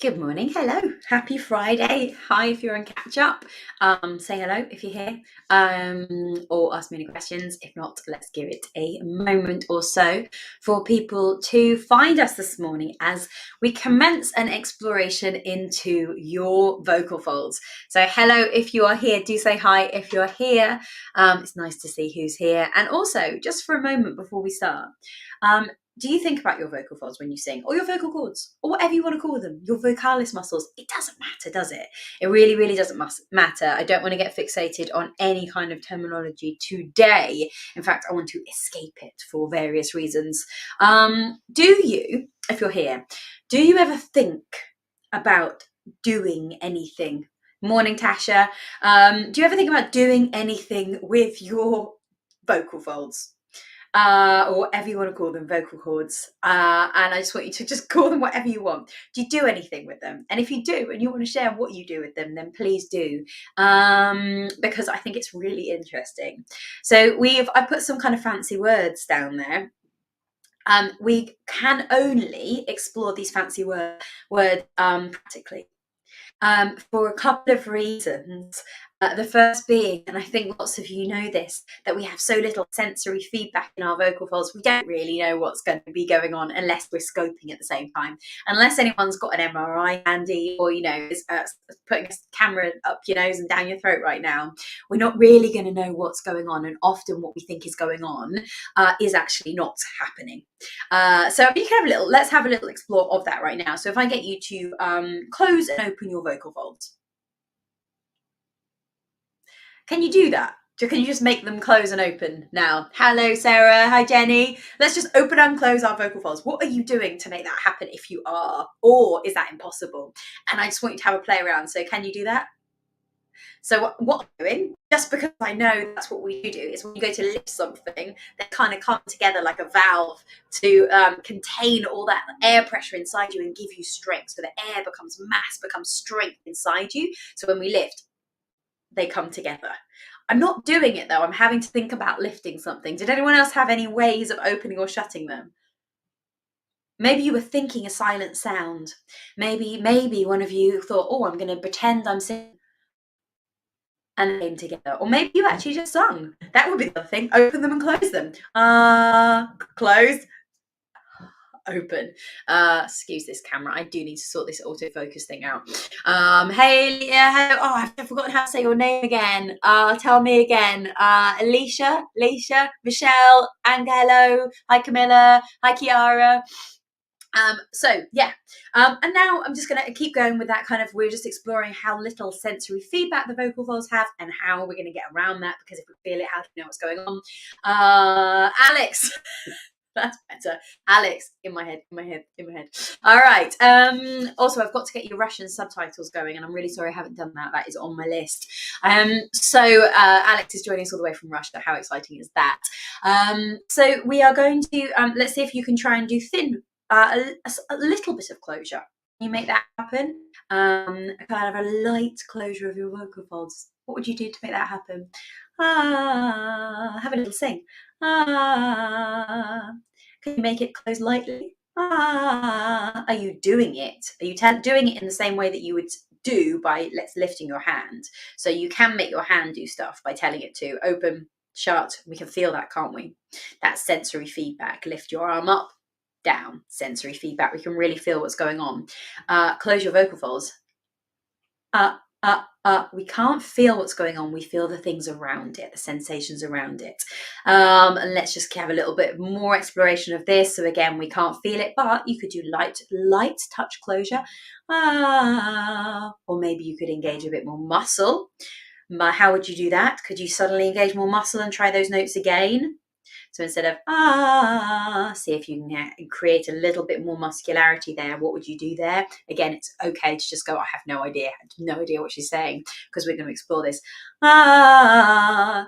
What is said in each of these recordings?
Good morning. Hello. Happy Friday. Hi if you're on catch up. Say hello if you're here. Or ask me any questions. If not, let's give it a moment or so for people to find us this morning as we commence an exploration into your vocal folds. So hello if you are here. Do say hi if you're here. It's nice to see who's here. And also, just for a moment before we start, do you think about your vocal folds when you sing, or your vocal cords, or whatever you want to call them, your vocalis muscles? It doesn't matter, does it? It really, really doesn't matter. I don't want to get fixated on any kind of terminology today. In fact, I want to escape it for various reasons. Do you, if you're here, do you ever think about doing anything? Morning, Tasha. Do you ever think about doing anything with your vocal folds? Or whatever you want to call them, vocal cords. And I just want you to just call them whatever you want. Do you do anything with them? And if you do, and you want to share what you do with them, then please do, because I think it's really interesting. So I put some kind of fancy words down there. We can only explore these fancy words practically. For a couple of reasons. The first being, and I think lots of you know this, that we have so little sensory feedback in our vocal folds, we don't really know what's going to be going on unless we're scoping at the same time. Unless anyone's got an MRI handy, or, is putting a camera up your nose and down your throat right now, we're not really going to know what's going on. And often what we think is going on is actually not happening. So you can let's have a little explore of that right now. So if I get you to close and open your vocal folds. Can you do that? Can you just make them close and open now? Hello, Sarah. Hi, Jenny. Let's just open and close our vocal folds. What are you doing to make that happen if you are? Or is that impossible? And I just want you to have a play around. So can you do that? So what I'm doing, just because I know that's what we do, is when you go to lift something, they kind of come together like a valve to contain all that air pressure inside you and give you strength. So the air becomes mass, becomes strength inside you. So when we lift, they come together. I'm not doing it though. I'm having to think about lifting something. Did anyone else have any ways of opening or shutting them? Maybe you were thinking a silent sound. Maybe one of you thought, oh, I'm going to pretend I'm singing, and they came together. Or maybe you actually just sung. That would be the thing. Open them and close them. Close. Open. Excuse this camera. I do need to sort this autofocus thing out. Hey, yeah, oh, I've forgotten how to say your name again. Tell me again. Alicia, Michelle, Angelo. Hi, Camilla. Hi, Kiara. So yeah, and now I'm just going to keep going with that kind of, we're just exploring how little sensory feedback the vocal folds have and how we're going to get around that, because if we feel it, how do we know what's going on? Alex. That's better. Alex, in my head. All right. Also, I've got to get your Russian subtitles going, and I'm really sorry I haven't done that. That is on my list. So Alex is joining us all the way from Russia. How exciting is that? So we are going to, let's see if you can try and do thin, a little bit of closure. Can you make that happen? Kind of a light closure of your vocal folds. What would you do to make that happen? Have a little sing. Can you make it close lightly? Are you doing it? Are you doing it in the same way that you would do by lifting your hand? So you can make your hand do stuff by telling it to open, shut. We can feel that, can't we? That's sensory feedback. Lift your arm up, down. Sensory feedback. We can really feel what's going on. Close your vocal folds. We can't feel what's going on. We feel the things around it, the sensations around it. And let's just have a little bit more exploration of this. So again, we can't feel it, but you could do light touch closure. Or maybe you could engage a bit more muscle. How would you do that? Could you suddenly engage more muscle and try those notes again? So instead of see if you can create a little bit more muscularity there. What would you do there? Again, it's okay to just go, I have no idea. I have no idea what she's saying, because we're going to explore this. Yeah,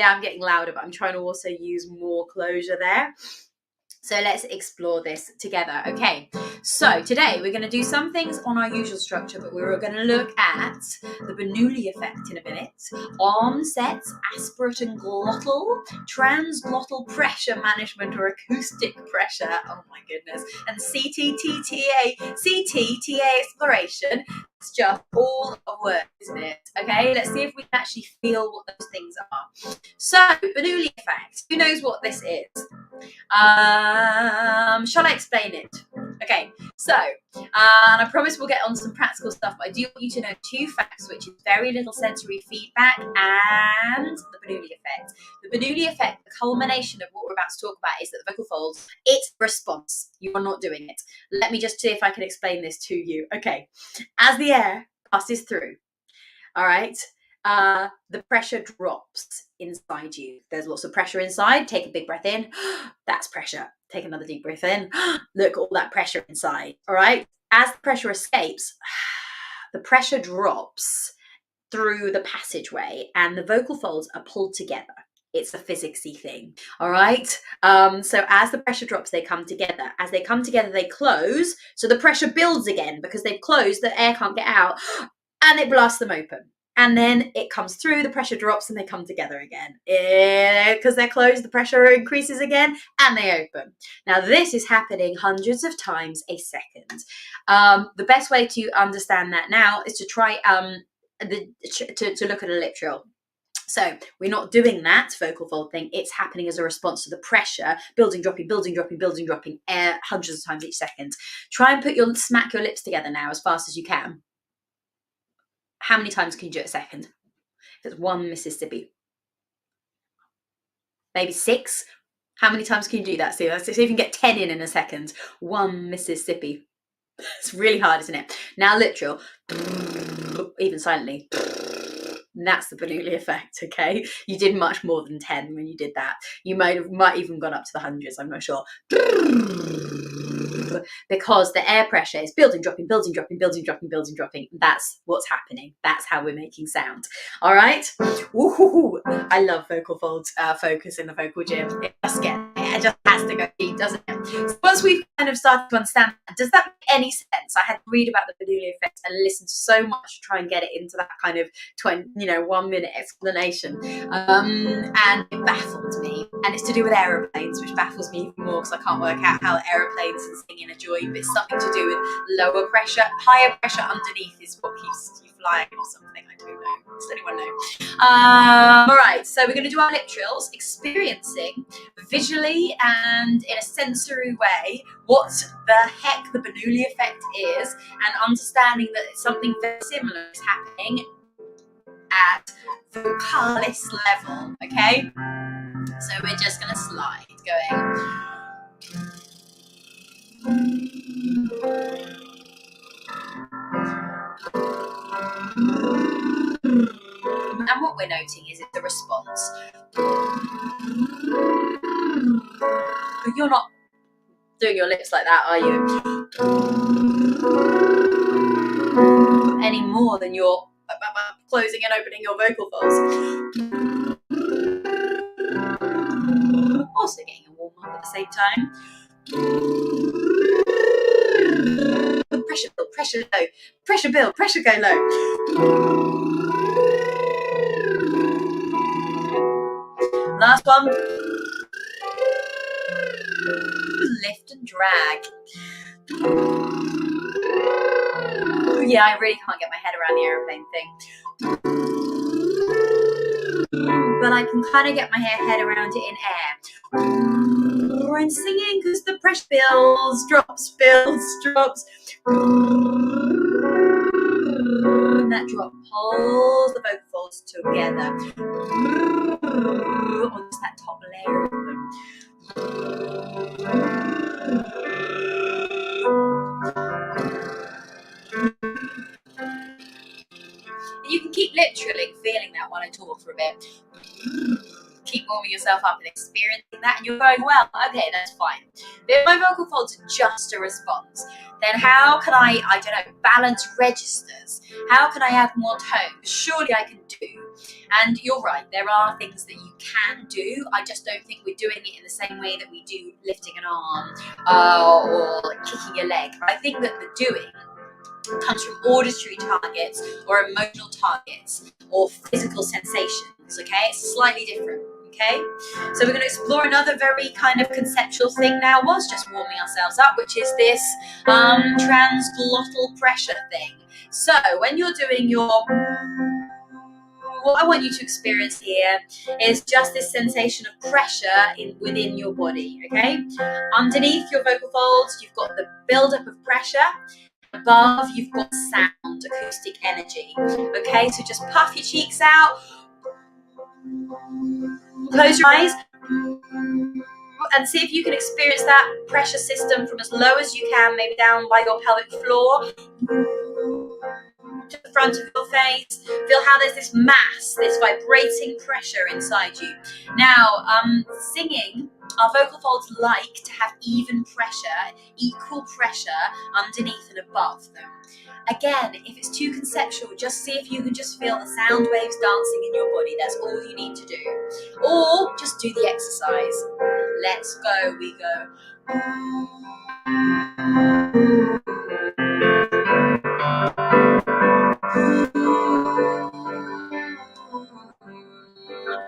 I'm getting louder, but I'm trying to also use more closure there. So let's explore this together. Okay, so today we're going to do some things on our usual structure, but we're going to look at the Bernoulli effect in a minute, onsets, aspirate and glottal, transglottal pressure management or acoustic pressure, oh my goodness, and CTTA exploration. It's just all a word, isn't it? Okay, let's see if we can actually feel what those things are. So, Bernoulli effect, who knows what this is? Shall I explain it? Okay, so, and I promise we'll get on some practical stuff, but I do want you to know 2 facts, which is very little sensory feedback and the Bernoulli effect. The Bernoulli effect, the culmination of what we're about to talk about, is that the vocal folds, it's a response. You are not doing it. Let me just see if I can explain this to you. Okay, as the air passes through, all right, the pressure drops inside you. There's lots of pressure inside. Take a big breath in. That's pressure. Take another deep breath in. Look, all that pressure inside. All right. As the pressure escapes, the pressure drops through the passageway and the vocal folds are pulled together. It's a physicsy thing. All right. So as the pressure drops, they come together. As they come together, they close. So the pressure builds again because they've closed. The air can't get out. And it blasts them open. And then it comes through, the pressure drops, and they come together again. Because they're closed, the pressure increases again, and they open. Now, this is happening hundreds of times a second. The best way to understand that now is to try to look at a lip trill. So we're not doing that vocal fold thing. It's happening as a response to the pressure, building, dropping, building, dropping, building, dropping, air hundreds of times each second. Try and smack your lips together now as fast as you can. How many times can you do it a second? If it's 1 Mississippi. Maybe 6. How many times can you do that? See if you can get 10 in a second. 1 Mississippi. It's really hard, isn't it? Now lip trill. Even silently. And that's the Bernoulli effect, okay? You did much more than 10 when you did that. You might even gone up to the hundreds, I'm not sure. Because the air pressure is building, dropping, building, dropping, building, dropping, building, dropping. That's what's happening. That's how we're making sound. All right? Woo-hoo-hoo. I love vocal folds focus in the vocal gym. It just has to go deep, doesn't it? So once we've kind of started to understand that, does that make any sense? I had to read about the Bernoulli effect and listen so much to try and get it into that kind of 1 minute explanation. And it baffled me. And it's to do with aeroplanes, which baffles me even more because I can't work out how aeroplanes and singing are joined, but it's something to do with lower pressure. Higher pressure underneath is what keeps you flying or something. I don't know. Does anyone know? All right, so we're going to do our lip trills, experiencing visually and in a sensory way what the heck the Bernoulli effect is, and understanding that something very similar is happening at vocalis level, okay? So we're just going to slide, going. And what we're noting is it's a response. You're not doing your lips like that, are you? Any more than you're closing and opening your vocal folds. Also getting a warm up at the same time. Pressure build, pressure low. Pressure build, pressure go low. Last one. Lift and drag. Yeah, I really can't get my head around the aeroplane thing. But I can kind of get my head around it in air. I'm singing because the pressure builds, drops, and that drop pulls the vocal folds together on just that top layer of them. You can keep lip trilling, feeling that when I talk for a bit. Keep warming yourself up and experiencing that, and you're going, well, okay, that's fine. But if my vocal folds are just a response, then how can I don't know, balance registers? How can I add more tone? Surely I can do. And you're right, there are things that you can do. I just don't think we're doing it in the same way that we do lifting an arm or kicking a leg. I think that the doing comes from auditory targets or emotional targets or physical sensations, okay? It's slightly different, okay? So we're going to explore another very kind of conceptual thing now, whilst just warming ourselves up, which is this transglottal pressure thing. So when you're doing your... what I want you to experience here is just this sensation of pressure within your body, okay? Underneath your vocal folds, you've got the buildup of pressure. Above, you've got sound, acoustic energy. Okay, so just puff your cheeks out, close your eyes, and see if you can experience that pressure system from as low as you can, maybe down by your pelvic floor, to the front of your face. Feel how there's this mass, this vibrating pressure inside you. Now, singing, our vocal folds like to have even pressure, equal pressure underneath and above them. Again, if it's too conceptual, just see if you can just feel the sound waves dancing in your body. That's all you need to do. Or just do the exercise. Let's go, we go.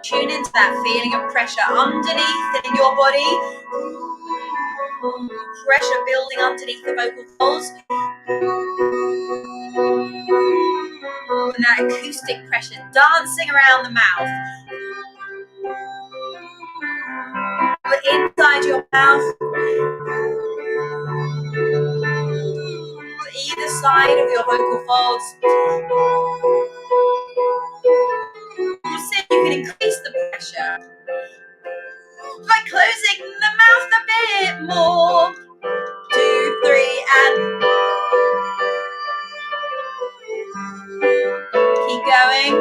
Tune into that feeling of pressure underneath and in your body. Pressure building underneath the vocal folds. And that acoustic pressure dancing around the mouth. But inside your mouth. Either side of your vocal folds. See if you can increase the pressure by closing the mouth a bit more. 2, 3, and keep going.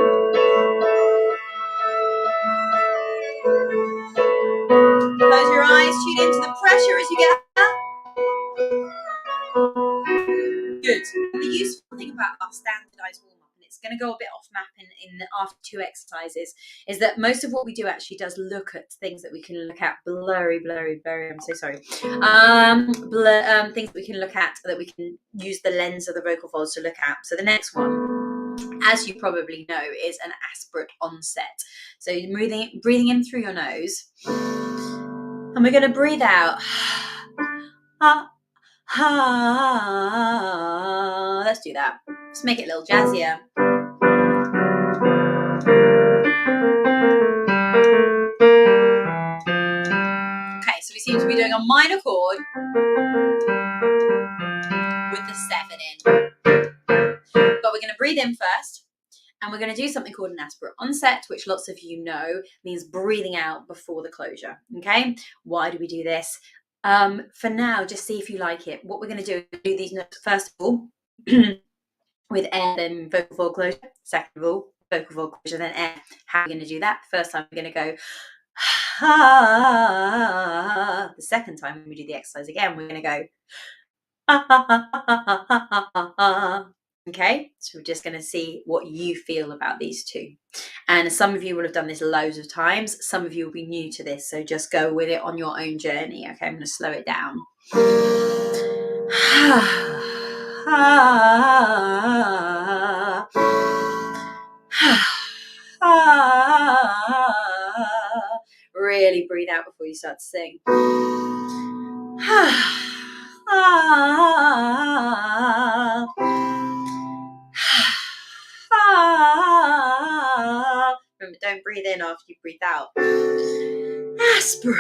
Close your eyes, tune into the pressure as you get up. Good. And the useful thing about our standardized warm-up, and it's going to go a bit off map in after 2 exercises, is that most of what we do actually does look at things that we can look at. Blurry, I'm so sorry. Things that we can look at, that we can use the lens of the vocal folds to look at. So the next one, as you probably know, is an aspirate onset. So you're breathing in through your nose, and we're going to breathe out. Let's do that. Let's make it a little jazzier. Okay, so we seem to be doing a minor chord with the 7 in. But we're going to breathe in first, and we're going to do something called an aspirate onset, which lots of you know means breathing out before the closure. Okay, why do we do this? For now, just see if you like it. What we're going to do is do these notes first of all with air, then vocal fold closure. Second of all, vocal fold closure, then air. How are we going to do that? First time we're going to go ha. The second time when we do the exercise again, we're going to go ha. Okay, so we're just going to see what you feel about these two. And some of you will have done this loads of times. Some of you will be new to this, so just go with it on your own journey. Okay, I'm going to slow it down. Really breathe out before you start to sing. Remember, don't breathe in after you breathe out. Aspirate.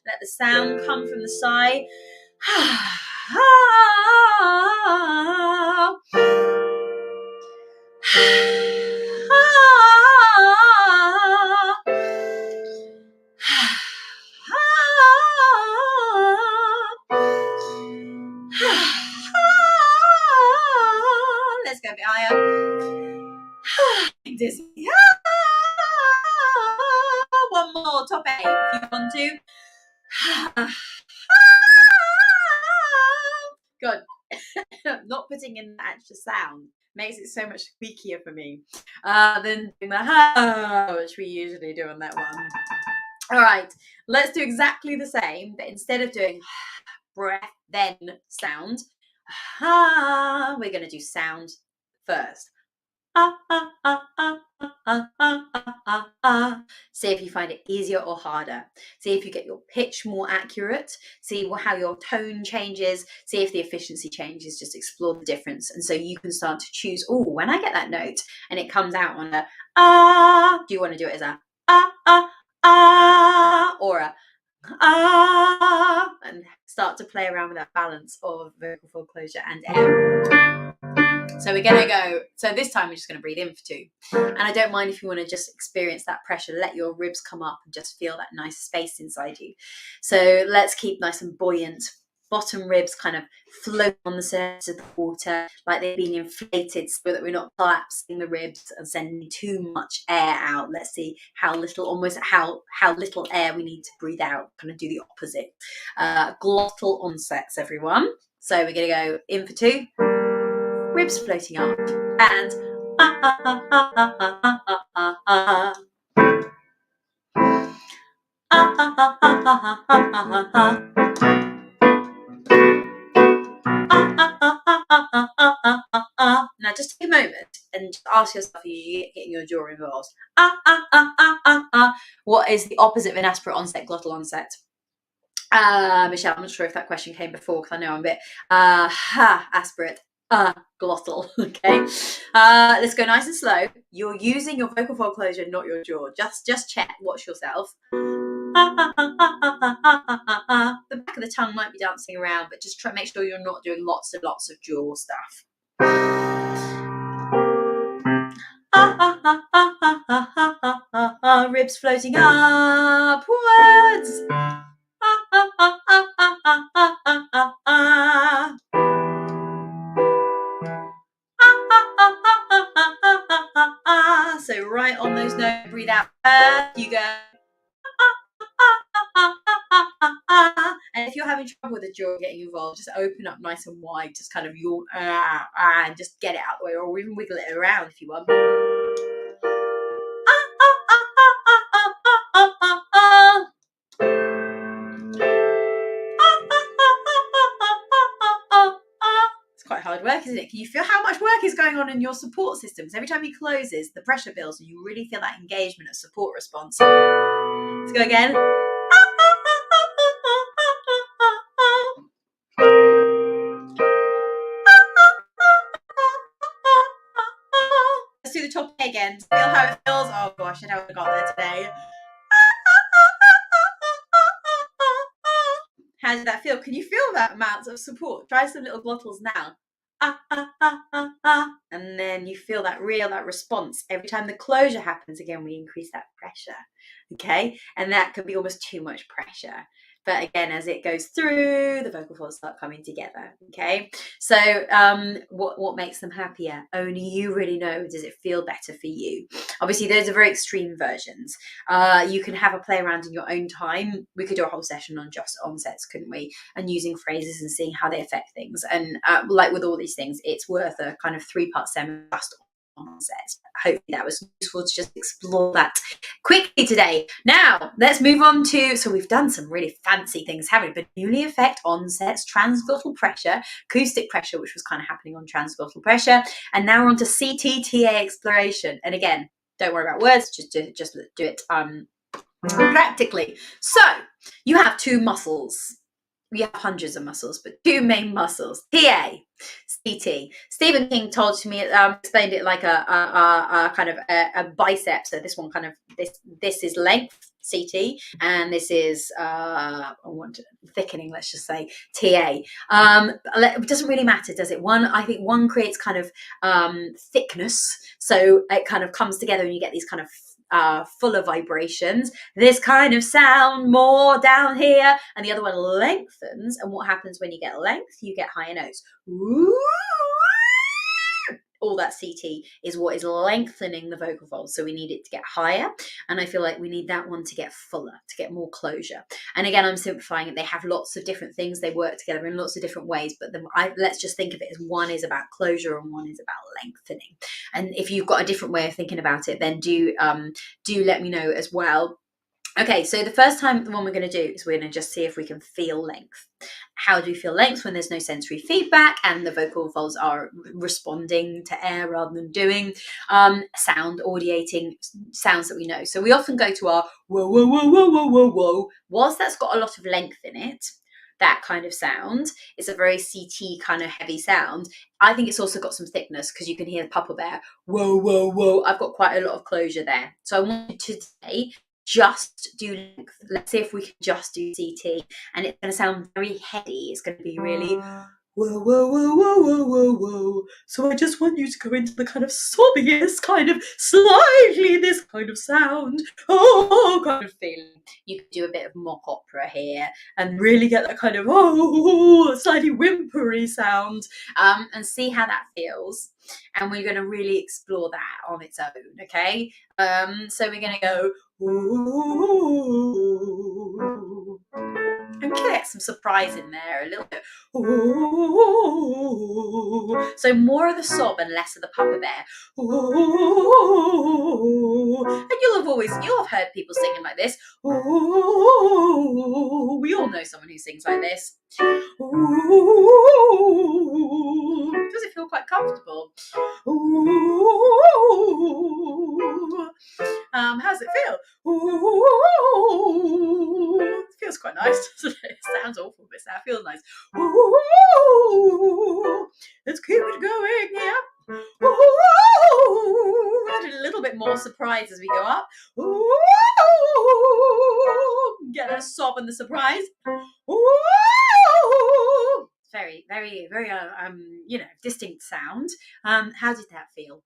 Let the sound come from the side. it's one more, top A if you want to. God, not putting in the extra sound makes it so much squeakier for me than doing the which we usually do on that one. All right, let's do exactly the same, but instead of doing breath then sound, we're going to do sound first. See if you find it easier or harder. See if you get your pitch more accurate. See how your tone changes. See if the efficiency changes. Just explore the difference. And so you can start to choose, oh, when I get that note and it comes out on a do you want to do it as a or a and start to play around with that balance of vocal fold closure and air. So we're going to go, so this time we're just going to breathe in for 2. And I don't mind if you want to just experience that pressure, let your ribs come up and just feel that nice space inside you. So let's keep nice and buoyant. Bottom ribs kind of float on the surface of the water like they've been inflated so that we're not collapsing the ribs and sending too much air out. Let's see how little, almost how little air we need to breathe out. Kind of do the opposite. Glottal onsets, everyone. So we're going to go in for 2. Ribs floating up and now just take a moment and just ask yourself, are you getting your jaw involved? What is the opposite of an aspirate onset, glottal onset? Michelle, I'm not sure if that question came before because I know I'm a bit aspirate. Glottal. Okay, let's go nice and slow. You're using your vocal fold closure, not your jaw. Just check, watch yourself. The back of the tongue might be dancing around, but just try make sure you're not doing lots and lots of jaw stuff. Ribs floating upwards. So right on those notes, breathe out. You go. And if you're having trouble with the jaw getting involved, just open up nice and wide, just kind of yawn and just get it out the way, or even wiggle it around if you want. It's quite hard work, isn't it? Can you feel how much work is going on in your support systems? Every time he closes, the pressure builds and you really feel that engagement of support response. Let's go again. Let's do the top again. Feel how it feels. Oh gosh, I haven't got there today. How did that feel? Can you feel that amount of support? Try some little glottals now. And then you feel that response. Every time the closure happens, again, we increase that pressure. Okay, and that can be almost too much pressure. But again, as it goes through, the vocal folds start coming together. Okay, so what makes them happier? Only you really know. Does it feel better for you? Obviously, those are very extreme versions. You can have a play around in your own time. We could do a whole session on just onsets, couldn't we? And using phrases and seeing how they affect things. And like with all these things, it's worth a kind of 3-part seminar just onsets. Hopefully that was useful to just explore that quickly today. Now let's move on to, so we've done some really fancy things, haven't we? Bernoulli Effect, onsets, transglottal pressure, acoustic pressure, which was kind of happening on transglottal pressure, and now we're on to CTTA exploration. And again, don't worry about words, just do it practically. So you have 2 muscles. We have hundreds of muscles, but 2 main muscles: TA, CT. Stephen King told me, explained it like a kind of a bicep. So this one kind of this is length, CT, and this is thickening. Let's just say TA. It doesn't really matter, does it? I think one creates kind of thickness, so it kind of comes together, and you get these kind of fuller vibrations, this kind of sound more down here, and the other one lengthens. And what happens when you get length? You get higher notes. Ooh, all that CT is what is lengthening the vocal folds. So we need it to get higher. And I feel like we need that one to get fuller, to get more closure. And again, I'm simplifying it. They have lots of different things. They work together in lots of different ways. But let's just think of it as one is about closure and one is about lengthening. And if you've got a different way of thinking about it, then do let me know as well. Okay, so the first one we're going to do is we're going to just see if we can feel length. How do we feel length when there's no sensory feedback and the vocal folds are responding to air rather than doing sound, audiating sounds that we know? So we often go to our whoa, whoa, whoa, whoa, whoa, whoa, whoa. Whilst that's got a lot of length in it, that kind of sound, it's a very CT kind of heavy sound. I think it's also got some thickness because you can hear the papa bear, whoa, whoa, whoa. I've got quite a lot of closure there. So I wanted to today just do length. Let's see if we can just do CT, and it's going to sound very heady. It's going to be really whoa, whoa, whoa, whoa, whoa, whoa, whoa. So I just want you to go into the kind of sobbiest, kind of slightly this kind of sound, kind of feeling. You could do a bit of mock opera here and really get that kind of slightly whimpery sound, and see how that feels. And we're going to really explore that on its own, okay? So we're going to go ooh. And get some surprise in there, a little bit. Ooh. So more of the sob and less of the papa bear. Ooh. And you'll have heard people singing like this. Ooh. We all know someone who sings like this. Ooh. Does it feel quite comfortable? Ooh. How's it feel? Ooh. It feels quite nice, doesn't it? It sounds awful, but that feels nice. Ooh. Let's keep it going, yeah. Ooh. Add a little bit more surprise as we go up. Ooh. Get a sob and the surprise. Ooh. Very, very, very, distinct sound. How did that feel?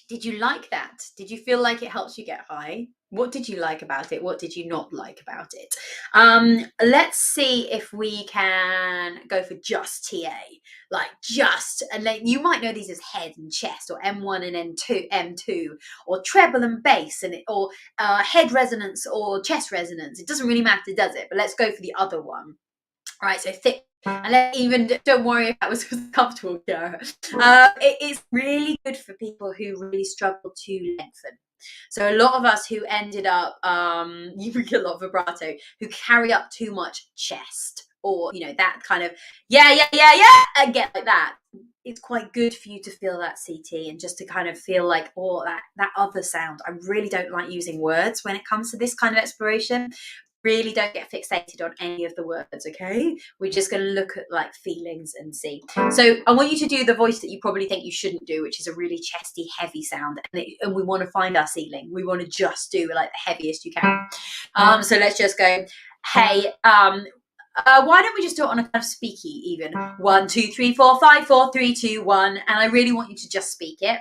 Did you like that? Did you feel like it helps you get high? What did you like about it? What did you not like about it? Let's see if we can go for just TA, and then you might know these as head and chest, or M1 and M2, or treble and bass, or head resonance or chest resonance. It doesn't really matter, does it? But let's go for the other one. All right, so thick. And don't worry if that was comfortable, Kiara. It's really good for people who really struggle to lengthen. So a lot of us who ended up, you get a lot of vibrato, who carry up too much chest, or that kind of and get like that. It's quite good for you to feel that CT and just to kind of feel like that other sound. I really don't like using words when it comes to this kind of exploration. Really don't get fixated on any of the words, okay? We're just going to look at feelings and see. So I want you to do the voice that you probably think you shouldn't do, which is a really chesty, heavy sound. And we want to find our ceiling. We want to just do the heaviest you can. So let's just go, hey, why don't we just do it on a kind of speaky even? 1, 2, 3, 4, 5, 4, 3, 2, 1. And I really want you to just speak it.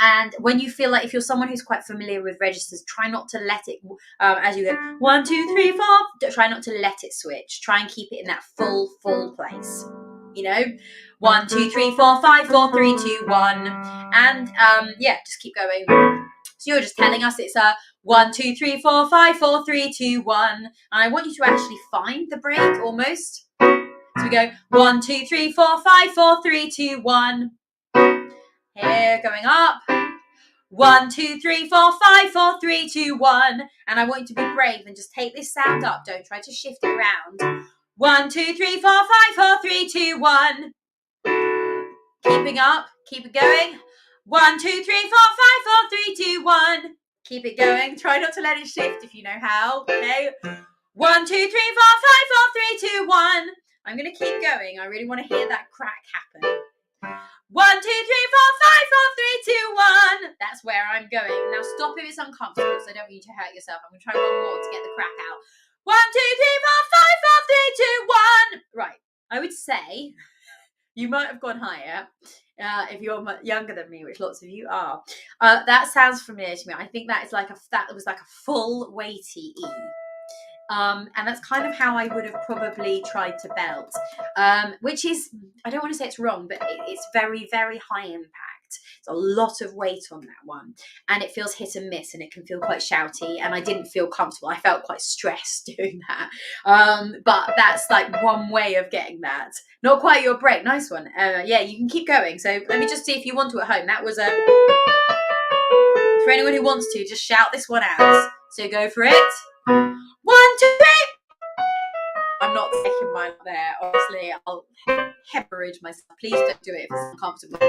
And when you feel if you're someone who's quite familiar with registers, try not to let it, as you go, 1, 2, 3, 4, try not to let it switch. Try and keep it in that full place. 1, 2, 3, 4, 5, 4, 3, 2, 1. And just keep going. So you're just telling us it's 1, 2, 3, 4, 5, 4, 3, 2, 1. And I want you to actually find the break almost. So we go 1, 2, 3, 4, 5, 4, 3, 2, 1. Here, going up. 1, 2, 3, 4, 5, 4, 3, 2, 1. And I want you to be brave and just take this sound up. Don't try to shift it around. 1, 2, 3, 4, 5, 4, 3, 2, 1. Keeping up. Keep it going. 1, 2, 3, 4, 5, 4, 3, 2, 1. Keep it going. Try not to let it shift if you know how. Okay. 1, 2, 3, 4, 5, 4, 3, 2, 1. I'm going to keep going. I really want to hear that crack happen. 1, 2, 3, 4, 5, 4, 3, 2, 1. That's where I'm going. Now stop if it's uncomfortable, so I don't want you to hurt yourself. I'm going to try one more to get the crack out. 1, 2, 3, 4, 5, 4, 3, 2, 1. Right. I would say you might have gone higher if you're younger than me, which lots of you are. That sounds familiar to me. I think that was like a full weighty E. And that's kind of how I would have probably tried to belt, which is, I don't want to say it's wrong, but it's very, very high impact. Effect. It's a lot of weight on that one, and it feels hit and miss, and it can feel quite shouty, and I didn't feel comfortable. I felt quite stressed doing that, but that's like one way of getting that. Not quite your break. Nice one. Yeah, you can keep going. So let me just see if you want to at home. That was a for anyone who wants to, just shout this one out. So go for it. 1, 2, 3. I'm not taking mine up there. Honestly, I'll hemorrhage myself. Please don't do it if it's uncomfortable.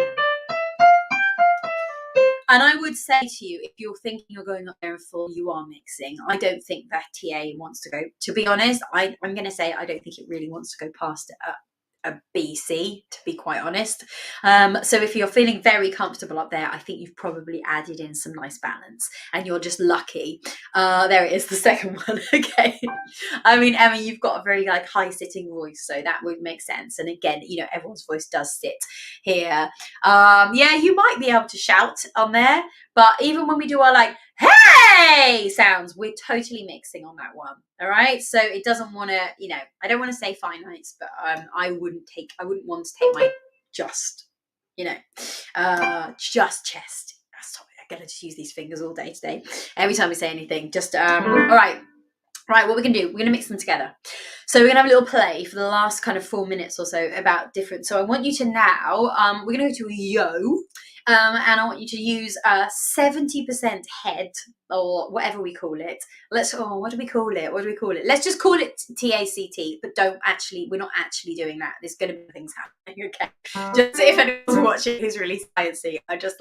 And I would say to you, if you're thinking you're going up there in full, you are mixing. I don't think that TA wants to go. To be honest, I'm going to say I don't think it really wants to go past a BC, to be quite honest. So if you're feeling very comfortable up there, I think you've probably added in some nice balance, and you're just lucky. There it is, the second one. Okay. I mean, Emma, you've got a very like high sitting voice, so that would make sense. And again, you know, everyone's voice does sit here. Yeah, you might be able to shout on there, but even when we do our like hey sounds, we're totally mixing on that one. All right, so it doesn't want to, you know, I don't want to say finite, but I wouldn't want to take my just, you know, just chest. Sorry, I gotta just use these fingers all day today. Every time we say anything, just all right. Right, what we're going to do, we're going to mix them together. So we're going to have a little play for the last kind of 4 minutes or so about different. So I want you to now, we're going to go to a yo, and I want you to use 70% head, or whatever we call it. What do we call it? Let's just call it TACT, but we're not actually doing that. There's going to be things happening, okay? Just if anyone's watching who's really sciencey, I just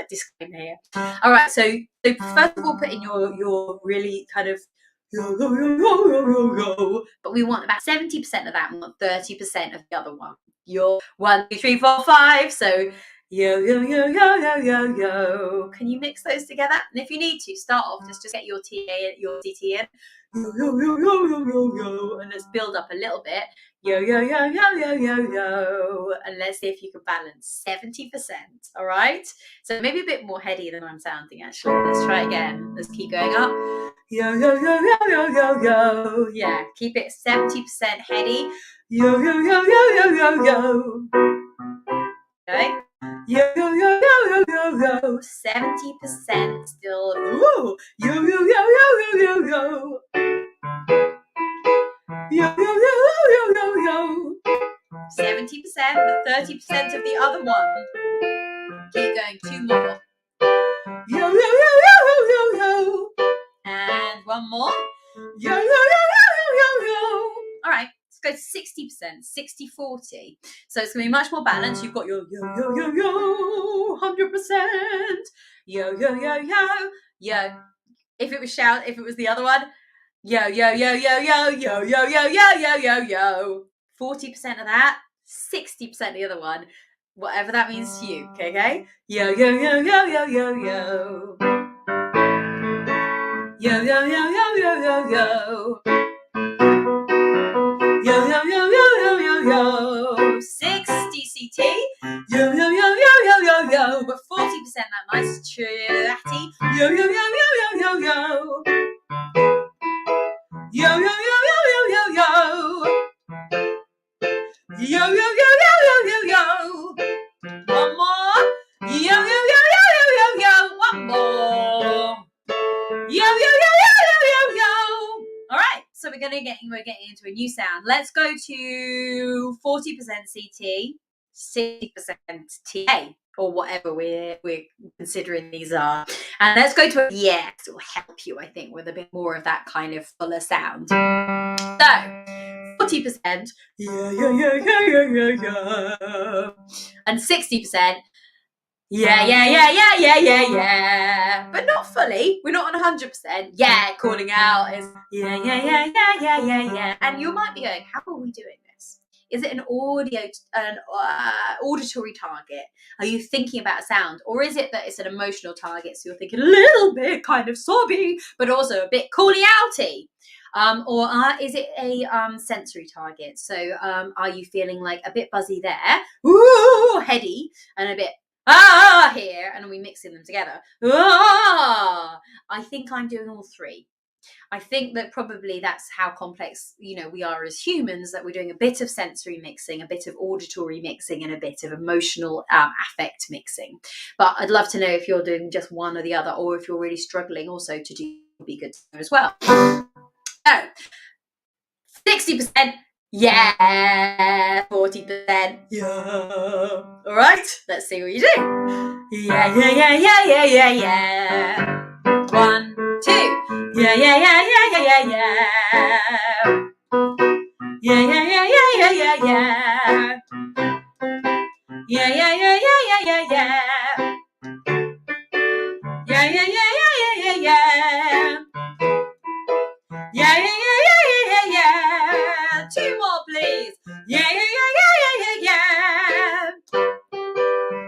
disclaimer here. All right, so first of all, put in your really kind of yo, yo, yo, yo, yo, yo, yo. But we want about 70% of that. We want 30% of the other one. Your 1, 2, 3, 4, 5. So yo, yo, yo, yo, yo, yo, yo. Can you mix those together? And if you need to, start off, just get your TA, your CT in. Yo, yo, yo, yo, yo, yo, yo. And let's build up a little bit. Yo, yo, yo, yo, yo, yo, yo. And let's see if you can balance 70%. All right? So maybe a bit more heady than I'm sounding, actually. Let's try again. Let's keep going up. Yo, yo, yo, yo, yo, yo, yo. Yeah, keep it 70% heady. Yo, yo, yo, yo, yo, yo, yo. Okay. Yo, yo, yo, yo, yo, yo, yo. 70% still. Ooh. Yo, yo, yo, yo, yo, yo, yo. Yo, yo, yo, yo, yo, yo. 70%, but 30% of the other one. Keep going. 2 more. Yo, yo, yo, yo, yo, yo, yo. And 1 more. Yo, yo, yo, yo, yo, yo, yo. All right, let's go to 60%, 60-40. So it's going to be much more balanced. You've got your yo, yo, yo, yo, 100%. Yo, yo, yo, yo, yo. If it was the other one, yo, yo, yo, yo, yo, yo, yo, yo, yo, yo, yo, yo. 40% of that, 60% of the other one. Whatever that means to you, okay? Yo, yo, yo, yo, yo, yo, yo. Yo, yo, yo, yo, yo, yo, yo. Yo, yo, yo, yo, yo, yo, yo. 60 CT. Yo, yo, yo, yo, yo, yo, yo. But 40% that nice chatty. Yo, yo, yo, yo, yo, yo, yo. Yo, yo, yo, yo, yo, yo, yo. Yo, yo, yo, yo, yo, yo, yo. 1 more. Yo, yo, yo, yo, yo, yo, yo. 1 more. Yo, yo, yo, yo, yo, yo, yo. All right, so we're getting into a new sound. Let's go to 40% CT, 60% TA, or whatever we're considering these are. And let's go to a yes. It will help you, I think, with a bit more of that kind of fuller sound. So 40%, yeah, yeah, yeah, yeah, yeah, yeah, yeah. And 60%, yeah, yeah, yeah, yeah, yeah, yeah, yeah. But not fully. We're not on 100%. Yeah, calling out is yeah, yeah, yeah, yeah, yeah, yeah, yeah. And you might be going, how are we doing this? Is it an auditory target? Are you thinking about sound? Or is it that it's an emotional target? So you're thinking a little bit kind of sobby, but also a bit calling outy. Or is it a sensory target? So are you feeling like a bit buzzy there, ooh, heady, and a bit here, and are we mixing them together? I think I'm doing all 3. I think that probably that's how complex, we are as humans, that we're doing a bit of sensory mixing, a bit of auditory mixing, and a bit of emotional affect mixing. But I'd love to know if you're doing just one or the other, or if you're really struggling also to do, be good to know as well. Oh, 60%. Yeah. 40%. Yeah. All right. Let's see what you do. Yeah, yeah, yeah, yeah, yeah, yeah, yeah. 1, 2. Yeah, yeah, yeah, yeah, yeah, yeah, yeah. Yeah, yeah, yeah, yeah, yeah, yeah, yeah. Yeah, yeah, yeah, yeah, yeah, yeah, yeah. Yeah, yeah, yeah, yeah, yeah, yeah, yeah. Yeah, yeah, yeah, yeah, yeah, yeah, yeah. 2 more, please. Yeah, yeah, yeah, yeah, yeah, yeah, yeah.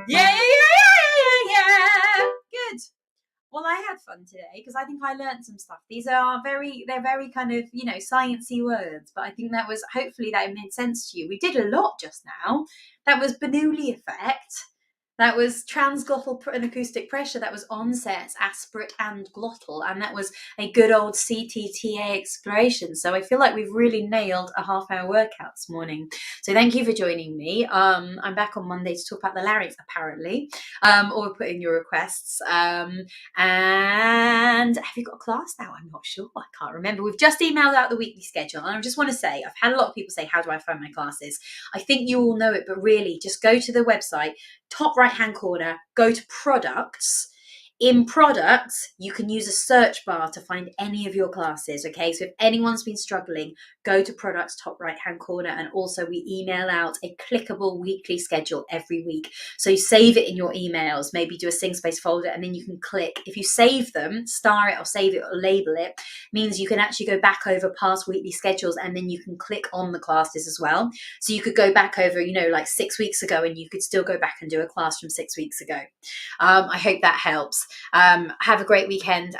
Yeah, yeah, yeah, yeah, yeah, yeah. Good. Well, I had fun today because I think I learned some stuff. They're very kind of, sciencey words, but I think hopefully that made sense to you. We did a lot just now. That was Bernoulli Effect. That was transglottal and acoustic pressure. That was onsets, aspirate and glottal. And that was a good old CTTA exploration. So I feel like we've really nailed a half-hour workout this morning. So thank you for joining me. I'm back on Monday to talk about the larynx, apparently, or put in your requests. And have you got a class now? I'm not sure. I can't remember. We've just emailed out the weekly schedule. And I just want to say, I've had a lot of people say, how do I find my classes? I think you all know it, but really just go to the website, top right hand corner, go to products. In products, you can use a search bar to find any of your classes. Okay, so if anyone's been struggling, go to products, top right hand corner. And also we email out a clickable weekly schedule every week. So you save it in your emails, maybe do a SingSpace folder, and then you can click. If you save them, star it or save it or label it, means you can actually go back over past weekly schedules, and then you can click on the classes as well. So you could go back over, like 6 weeks ago, and you could still go back and do a class from 6 weeks ago. I hope that helps. Have a great weekend.